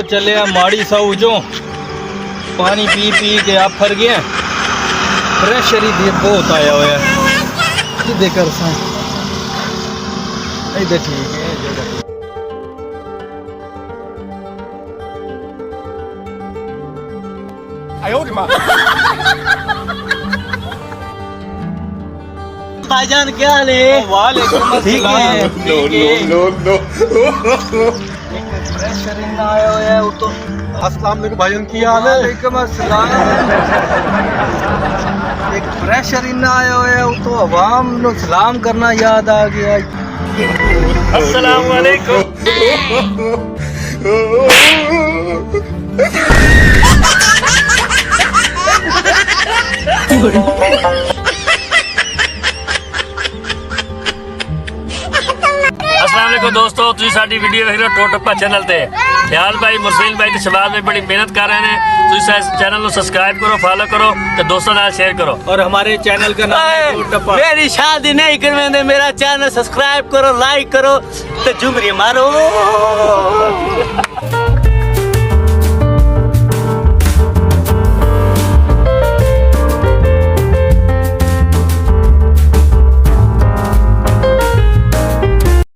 चले माड़ी साऊ जो पानी पी पी के आप फर गए प्रेशर ही बहुत आया हुआ है देखकर इधर ठीक है भाईजान क्या हाल है? वालेकुम ठीक है। प्रेशर इतना आया हुआ है वो तो अस्सलाम वालेकुम भाईजान की हाल है? वालेकुम अस्सलाम एक प्रेशर इतना आया हुआ है वो तो अवाम नो सलाम करना याद आ गया अस्सलाम वालेकुम। अस्सलाम वालेकुम दोस्तों, तुझी साडी वीडियो देख रहे हो टोटप्पा चैनल ते। ख्याल भाई, मुरसीन भाई ते शबाज भाई बड़ी मेहनत कर रहे हैं। तुझी चैनल को सब्सक्राइब करो, फॉलो करो ते दोस्तों नाल शेयर करो। और हमारे चैनल का नाम है टोटप्पा। मेरी शादी नहीं करने, मेरा चैनल सब्सक्राइब करो, लाइक करो, तो झुमरी मारो।